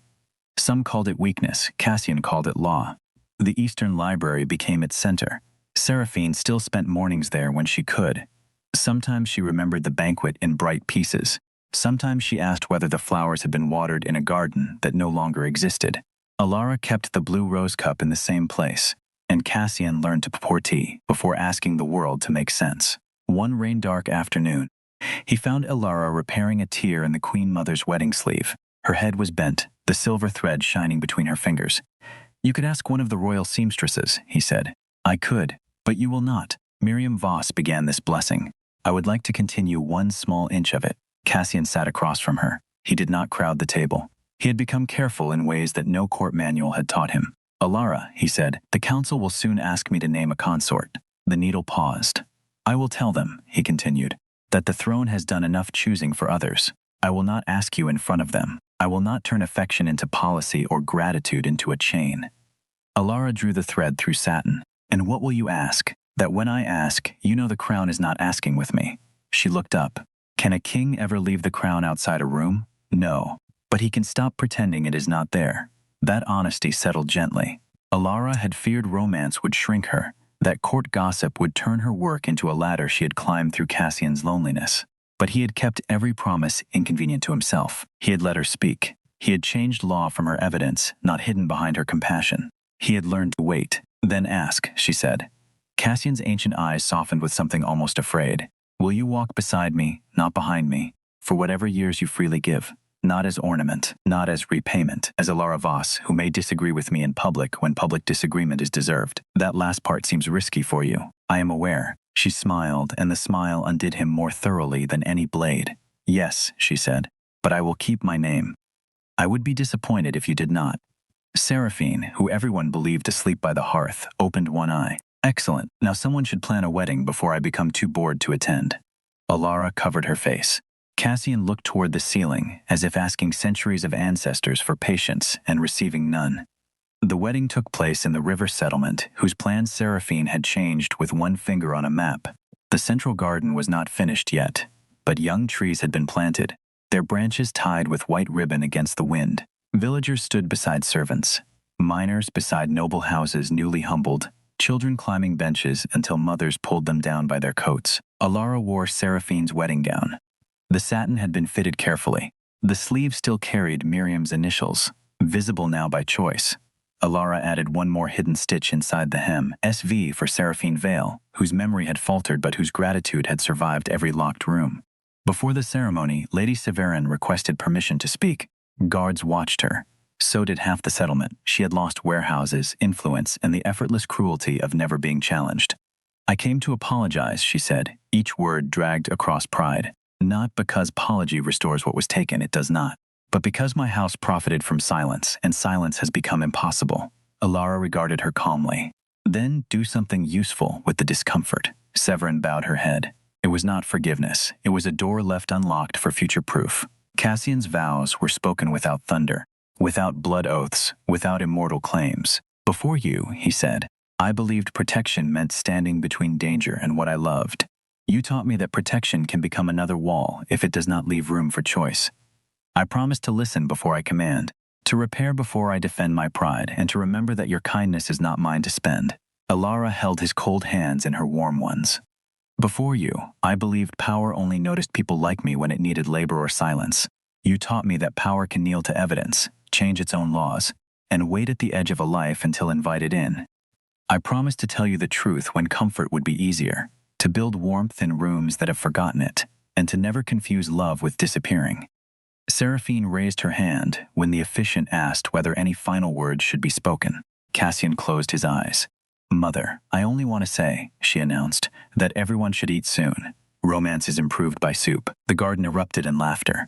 Some called it weakness, Cassian called it law. The Eastern Library became its center. Seraphine still spent mornings there when she could. Sometimes she remembered the banquet in bright pieces. Sometimes she asked whether the flowers had been watered in a garden that no longer existed. Elara kept the blue rose cup in the same place, and Cassian learned to pour tea before asking the world to make sense. One rain-dark afternoon, he found Elara repairing a tear in the Queen Mother's wedding sleeve. Her head was bent, the silver thread shining between her fingers. You could ask one of the royal seamstresses, he said. I could, but you will not. Miriam Voss began this blessing. I would like to continue one small inch of it. Cassian sat across from her. He did not crowd the table. He had become careful in ways that no court manual had taught him. Elara, he said, the council will soon ask me to name a consort. The needle paused. I will tell them, he continued, that the throne has done enough choosing for others. I will not ask you in front of them. I will not turn affection into policy or gratitude into a chain. Elara drew the thread through satin. And what will you ask? That when I ask, you know the crown is not asking with me. She looked up. Can a king ever leave the crown outside a room? No. But he can stop pretending it is not there. That honesty settled gently. Elara had feared romance would shrink her, that court gossip would turn her work into a ladder she had climbed through Cassian's loneliness. But he had kept every promise inconvenient to himself. He had let her speak. He had changed law from her evidence, not hidden behind her compassion. He had learned to wait, then ask, she said. Cassian's ancient eyes softened with something almost afraid. Will you walk beside me, not behind me, for whatever years you freely give? Not as ornament, not as repayment, as Elara Voss, who may disagree with me in public when public disagreement is deserved. That last part seems risky for you. I am aware. She smiled, and the smile undid him more thoroughly than any blade. Yes, she said, but I will keep my name. I would be disappointed if you did not. Seraphine, who everyone believed asleep by the hearth, opened one eye. Excellent. Now someone should plan a wedding before I become too bored to attend. Elara covered her face. Cassian looked toward the ceiling, as if asking centuries of ancestors for patience and receiving none. The wedding took place in the river settlement, whose plans Seraphine had changed with one finger on a map. The central garden was not finished yet, but young trees had been planted. their branches tied with white ribbon against the wind. Villagers stood beside servants, miners beside noble houses newly humbled, children climbing benches until mothers pulled them down by their coats. Elara wore Seraphine's wedding gown. The satin had been fitted carefully. The sleeve still carried Miriam's initials, visible now by choice. Elara added one more hidden stitch inside the hem, SV for Seraphine Vale, whose memory had faltered but whose gratitude had survived every locked room. Before the ceremony, Lady Severin requested permission to speak. Guards watched her. So did half the settlement. She had lost warehouses, influence, and the effortless cruelty of never being challenged. I came to apologize, she said, each word dragged across pride. Not because apology restores what was taken, it does not, but because my house profited from silence, and silence has become impossible. Elara regarded her calmly. Then do something useful with the discomfort. Severin bowed her head. It was not forgiveness. It was a door left unlocked for future proof. Cassian's vows were spoken without thunder, without blood oaths, without immortal claims. Before you, he said, I believed protection meant standing between danger and what I loved. You taught me that protection can become another wall if it does not leave room for choice. I promise to listen before I command, to repair before I defend my pride, and to remember that your kindness is not mine to spend. Elara held his cold hands in her warm ones. Before you, I believed power only noticed people like me when it needed labor or silence. You taught me that power can kneel to evidence, change its own laws, and wait at the edge of a life until invited in. I promised to tell you the truth when comfort would be easier, to build warmth in rooms that have forgotten it, and to never confuse love with disappearing. Seraphine raised her hand when the officiant asked whether any final words should be spoken. Cassian closed his eyes. Mother, I only want to say, she announced, that everyone should eat soon. Romance is improved by soup. The garden erupted in laughter.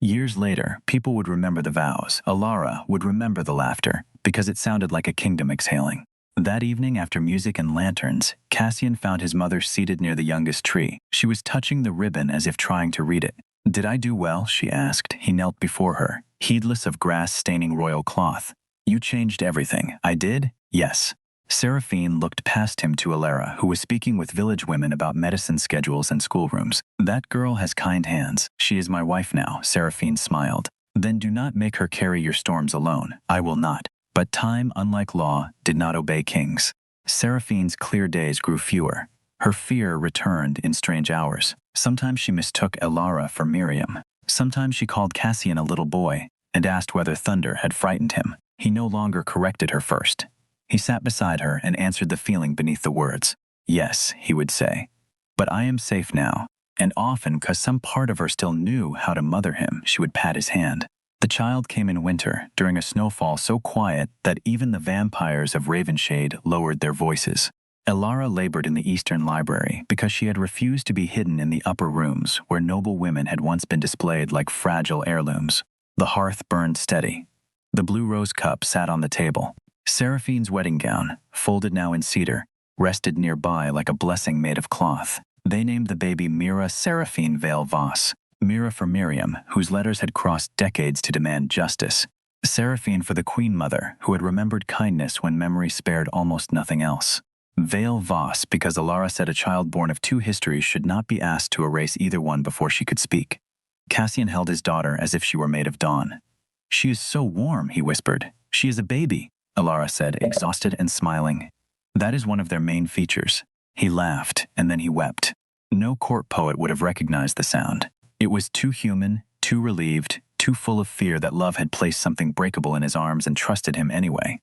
Years later, people would remember the vows. Elara would remember the laughter, because it sounded like a kingdom exhaling. That evening, after music and lanterns, Cassian found his mother seated near the youngest tree. She was touching the ribbon as if trying to read it. Did I do well? She asked. He knelt before her, heedless of grass staining royal cloth. You changed everything. I did? Yes. Seraphine looked past him to Elara, who was speaking with village women about medicine schedules and schoolrooms. That girl has kind hands. She is my wife now, Seraphine smiled. Then do not make her carry your storms alone. I will not. But time, unlike law, did not obey kings. Seraphine's clear days grew fewer. Her fear returned in strange hours. Sometimes she mistook Elara for Miriam. Sometimes she called Cassian a little boy and asked whether thunder had frightened him. He no longer corrected her first. He sat beside her and answered the feeling beneath the words. Yes, he would say. But I am safe now. And often, because some part of her still knew how to mother him, she would pat his hand. The child came in winter, during a snowfall so quiet that even the vampires of Ravenshade lowered their voices. Elara labored in the Eastern Library because she had refused to be hidden in the upper rooms where noble women had once been displayed like fragile heirlooms. The hearth burned steady. The blue rose cup sat on the table. Seraphine's wedding gown, folded now in cedar, rested nearby like a blessing made of cloth. They named the baby Mira Seraphine Vale Voss. Mira for Miriam, whose letters had crossed decades to demand justice. Seraphine for the Queen Mother, who had remembered kindness when memory spared almost nothing else. Vale Voss, because Elara said a child born of two histories should not be asked to erase either one before she could speak. Cassian held his daughter as if she were made of dawn. She is so warm, he whispered. She is a baby, Elara said, exhausted and smiling. That is one of their main features. He laughed, and then he wept. No court poet would have recognized the sound. It was too human, too relieved, too full of fear that love had placed something breakable in his arms and trusted him anyway.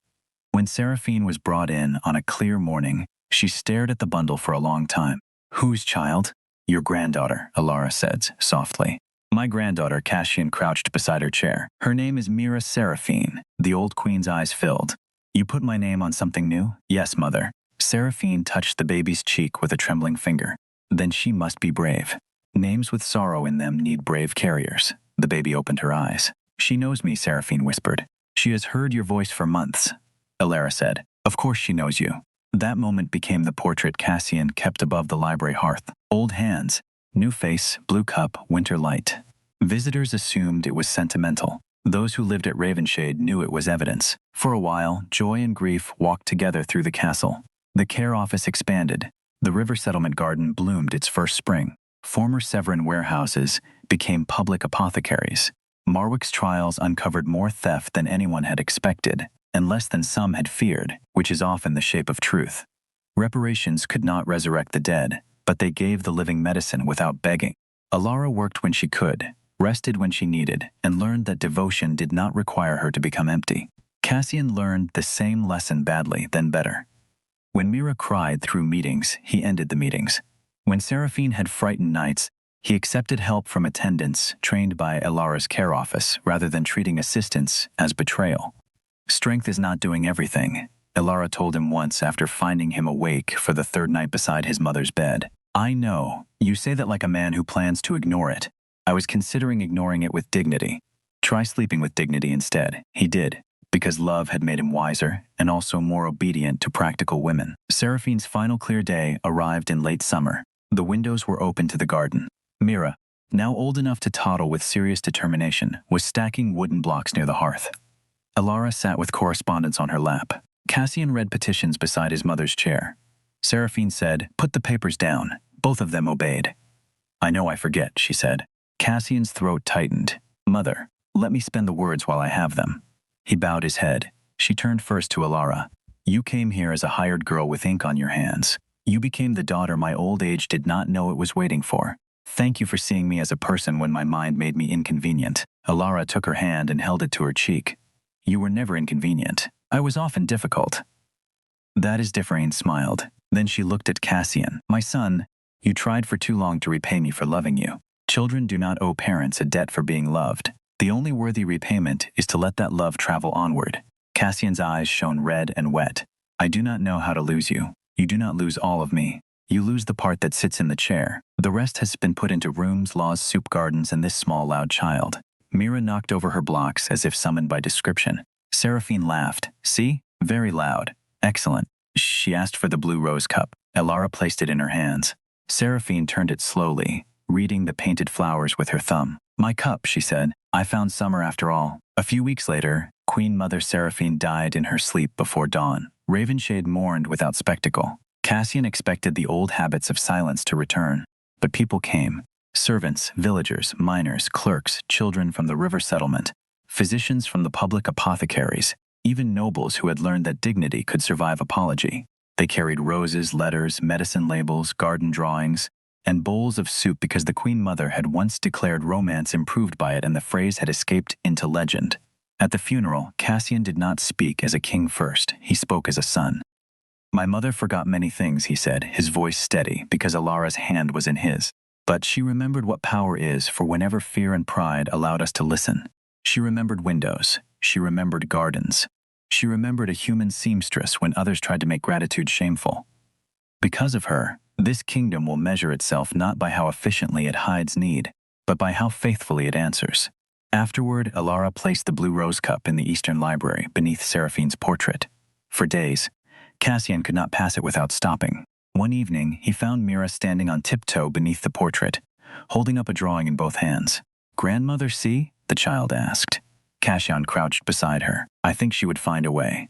When Seraphine was brought in on a clear morning, she stared at the bundle for a long time. Whose child? Your granddaughter, Elara said, softly. My granddaughter, Cassian crouched beside her chair. Her name is Mira Seraphine. The old queen's eyes filled. You put my name on something new? Yes, mother. Seraphine touched the baby's cheek with a trembling finger. Then she must be brave. Names with sorrow in them need brave carriers. The baby opened her eyes. She knows me, Seraphine whispered. She has heard your voice for months. Elara said, Of course she knows you. That moment became the portrait Cassian kept above the library hearth. Old hands, new face, blue cup, winter light. Visitors assumed it was sentimental. Those who lived at Ravenshade knew it was evidence. For a while, joy and grief walked together through the castle. The care office expanded. The river settlement garden bloomed its first spring. Former Severin warehouses, became public apothecaries. Marwick's trials uncovered more theft than anyone had expected, and less than some had feared, which is often the shape of truth. Reparations could not resurrect the dead, but they gave the living medicine without begging. Elara worked when she could, rested when she needed, and learned that devotion did not require her to become empty. Cassian learned the same lesson badly, then better. When Mira cried through meetings, he ended the meetings. When Seraphine had frightened knights, he accepted help from attendants trained by Elara's care office rather than treating assistance as betrayal. Strength is not doing everything, Elara told him once after finding him awake for the third night beside his mother's bed. I know, you say that like a man who plans to ignore it. I was considering ignoring it with dignity. Try sleeping with dignity instead. He did, because love had made him wiser and also more obedient to practical women. Seraphine's final clear day arrived in late summer. The windows were open to the garden. Mira, now old enough to toddle with serious determination, was stacking wooden blocks near the hearth. Elara sat with correspondence on her lap. Cassian read petitions beside his mother's chair. Seraphine said, "Put the papers down." Both of them obeyed. "I know I forget," she said. Cassian's throat tightened. "Mother, let me spend the words while I have them." He bowed his head. She turned first to Elara. "You came here as a hired girl with ink on your hands. You became the daughter my old age did not know it was waiting for. Thank you for seeing me as a person when my mind made me inconvenient." Elara took her hand and held it to her cheek. "You were never inconvenient. I was often difficult." That is, Diffrain smiled. Then she looked at Cassian. "My son, you tried for too long to repay me for loving you. Children do not owe parents a debt for being loved. The only worthy repayment is to let that love travel onward." Cassian's eyes shone red and wet. "I do not know how to lose you. You do not lose all of me. You lose the part that sits in the chair. The rest has been put into rooms, laws, soup gardens, and this small, loud child." Mira knocked over her blocks as if summoned by description. Seraphine laughed. "See? Very loud. Excellent." She asked for the blue rose cup. Elara placed it in her hands. Seraphine turned it slowly, reading the painted flowers with her thumb. "My cup," she said. "I found summer after all." A few weeks later, Queen Mother Seraphine died in her sleep before dawn. Ravenshade mourned without spectacle. Cassian expected the old habits of silence to return, but people came. Servants, villagers, miners, clerks, children from the river settlement, physicians from the public apothecaries, even nobles who had learned that dignity could survive apology. They carried roses, letters, medicine labels, garden drawings, and bowls of soup because the Queen Mother had once declared romance improved by it and the phrase had escaped into legend. At the funeral, Cassian did not speak as a king first, he spoke as a son. "My mother forgot many things," he said, his voice steady because Elara's hand was in his. "But she remembered what power is for whenever fear and pride allowed us to listen. She remembered windows. She remembered gardens. She remembered a human seamstress when others tried to make gratitude shameful. Because of her, this kingdom will measure itself not by how efficiently it hides need, but by how faithfully it answers." Afterward, Elara placed the blue rose cup in the Eastern Library beneath Seraphine's portrait. For days, Cassian could not pass it without stopping. One evening, he found Mira standing on tiptoe beneath the portrait, holding up a drawing in both hands. "Grandmother, see?" the child asked. Cassian crouched beside her. "I think she would find a way."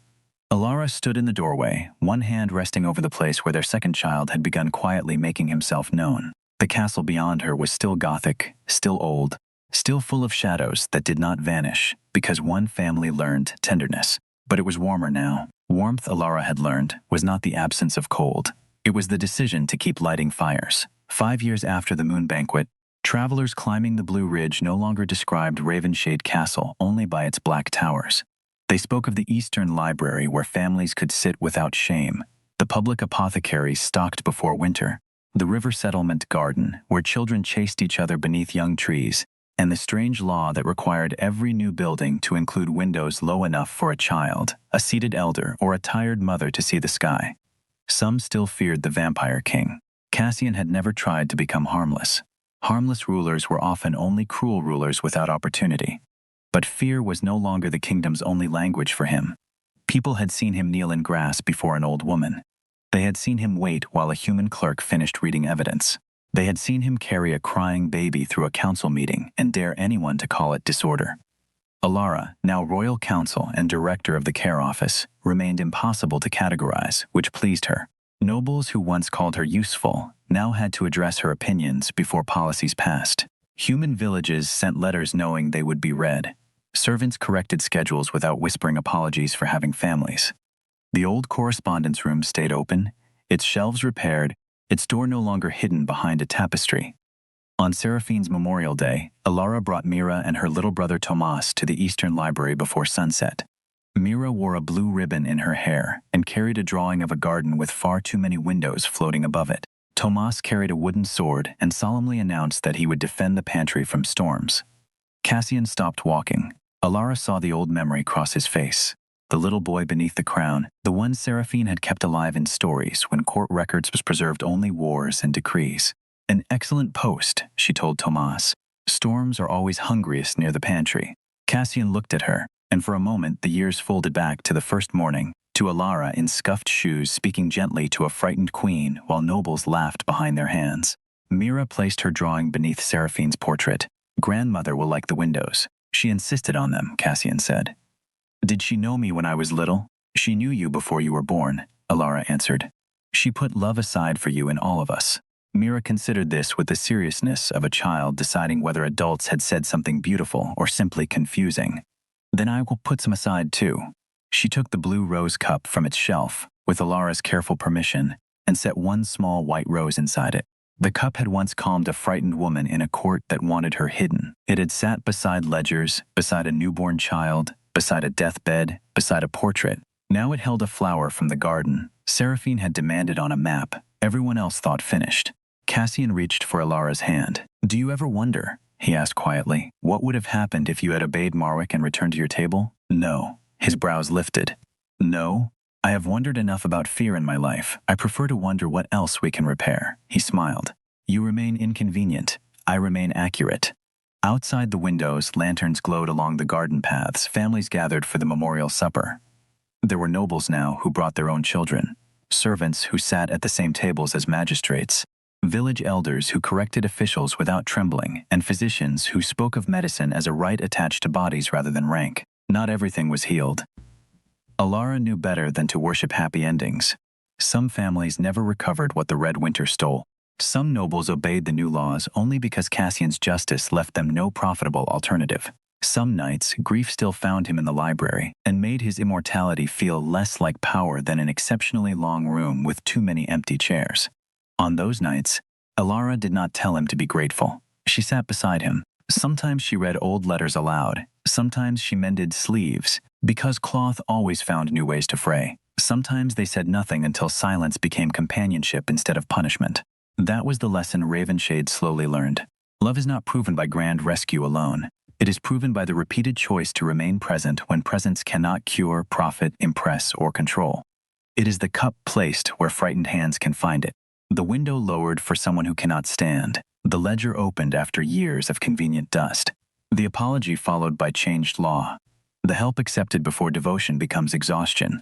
Elara stood in the doorway, one hand resting over the place where their second child had begun quietly making himself known. The castle beyond her was still Gothic, still old, still full of shadows that did not vanish because one family learned tenderness. But it was warmer now. Warmth, Elara had learned, was not the absence of cold. It was the decision to keep lighting fires. 5 years after the moon banquet, travelers climbing the Blue Ridge no longer described Ravenshade Castle only by its black towers. They spoke of the Eastern Library where families could sit without shame, the public apothecary stocked before winter, the river settlement garden where children chased each other beneath young trees, and the strange law that required every new building to include windows low enough for a child, a seated elder, or a tired mother to see the sky. Some still feared the vampire king. Cassian had never tried to become harmless. Harmless rulers were often only cruel rulers without opportunity. But fear was no longer the kingdom's only language for him. People had seen him kneel in grass before an old woman. They had seen him wait while a human clerk finished reading evidence. They had seen him carry a crying baby through a council meeting and dare anyone to call it disorder. Elara, now royal counsel and director of the care office, remained impossible to categorize, which pleased her. Nobles who once called her useful now had to address her opinions before policies passed. Human villages sent letters knowing they would be read. Servants corrected schedules without whispering apologies for having families. The old correspondence room stayed open, its shelves repaired, its door no longer hidden behind a tapestry. On Seraphine's Memorial Day, Elara brought Mira and her little brother Tomas to the Eastern Library before sunset. Mira wore a blue ribbon in her hair and carried a drawing of a garden with far too many windows floating above it. Tomas carried a wooden sword and solemnly announced that he would defend the pantry from storms. Cassian stopped walking. Elara saw the old memory cross his face. The little boy beneath the crown, the one Seraphine had kept alive in stories when court records was preserved only wars and decrees. An excellent post, she told Tomas. Storms are always hungriest near the pantry. Cassian looked at her, and for a moment the years folded back to the first morning, to Elara in scuffed shoes speaking gently to a frightened queen while nobles laughed behind their hands. Mira placed her drawing beneath Seraphine's portrait. Grandmother will like the windows. She insisted on them, Cassian said. Did she know me when I was little? She knew you before you were born, Elara answered. She put love aside for you and all of us. Mira considered this with the seriousness of a child deciding whether adults had said something beautiful or simply confusing. Then I will put some aside too. She took the blue rose cup from its shelf, with Elara's careful permission, and set one small white rose inside it. The cup had once calmed a frightened woman in a court that wanted her hidden. It had sat beside ledgers, beside a newborn child, beside a deathbed, beside a portrait. Now it held a flower from the garden. Seraphine had demanded on a map. Everyone else thought finished. Cassian reached for Elara's hand. Do you ever wonder, he asked quietly, what would have happened if you had obeyed Marwick and returned to your table? No. His brows lifted. No. I have wondered enough about fear in my life. I prefer to wonder what else we can repair. He smiled. You remain inconvenient. I remain accurate. Outside the windows, lanterns glowed along the garden paths. Families gathered for the memorial supper. There were nobles now who brought their own children, servants who sat at the same tables as magistrates, village elders who corrected officials without trembling, and physicians who spoke of medicine as a right attached to bodies rather than rank. Not everything was healed. Elara knew better than to worship happy endings. Some families never recovered what the Red Winter stole. Some nobles obeyed the new laws only because Cassian's justice left them no profitable alternative. Some nights, grief still found him in the library and made his immortality feel less like power than an exceptionally long room with too many empty chairs. On those nights, Elara did not tell him to be grateful. She sat beside him. Sometimes she read old letters aloud. Sometimes she mended sleeves, because cloth always found new ways to fray. Sometimes they said nothing until silence became companionship instead of punishment. That was the lesson Ravenshade slowly learned. Love is not proven by grand rescue alone. It is proven by the repeated choice to remain present when presence cannot cure, profit, impress, or control. It is the cup placed where frightened hands can find it. The window lowered for someone who cannot stand. The ledger opened after years of convenient dust. The apology followed by changed law. The help accepted before devotion becomes exhaustion.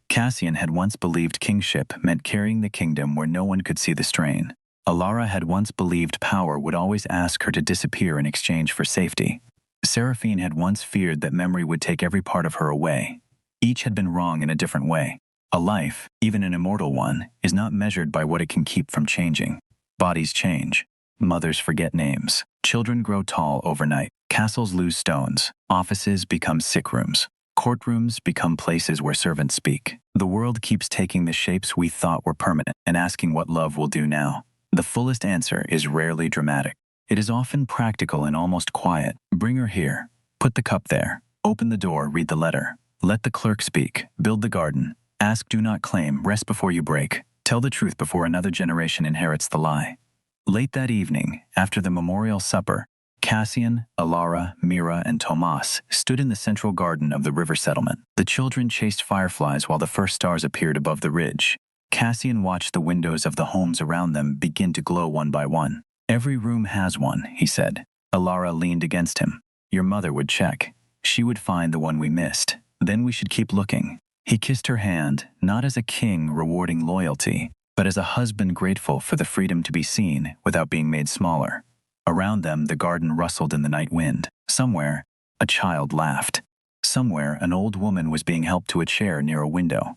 Cassian had once believed kingship meant carrying the kingdom where no one could see the strain. Elara had once believed power would always ask her to disappear in exchange for safety. Seraphine had once feared that memory would take every part of her away. Each had been wrong in a different way. A life, even an immortal one, is not measured by what it can keep from changing. Bodies change. Mothers forget names. Children grow tall overnight. Castles lose stones. Offices become sick rooms. Courtrooms become places where servants speak. The world keeps taking the shapes we thought were permanent and asking what love will do now. The fullest answer is rarely dramatic. It is often practical and almost quiet. Bring her here. Put the cup there. Open the door, read the letter. Let the clerk speak. Build the garden. Ask, do not claim. Rest before you break. Tell the truth before another generation inherits the lie. Late that evening, after the memorial supper, Cassian, Elara, Mira, and Tomas stood in the central garden of the river settlement. The children chased fireflies while the first stars appeared above the ridge. Cassian watched the windows of the homes around them begin to glow one by one. Every room has one, he said. Elara leaned against him. Your mother would check. She would find the one we missed. Then we should keep looking. He kissed her hand, not as a king rewarding loyalty, but as a husband grateful for the freedom to be seen without being made smaller. Around them, the garden rustled in the night wind. Somewhere, a child laughed. Somewhere, an old woman was being helped to a chair near a window.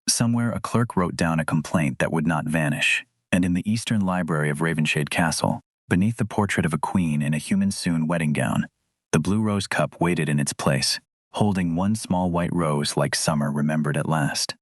Somewhere, a clerk wrote down a complaint that would not vanish. And in the eastern library of Ravenshade Castle, Beneath the portrait of a queen in a human-sewn wedding gown, the blue rose cup waited in its place, holding one small white rose like summer remembered at last.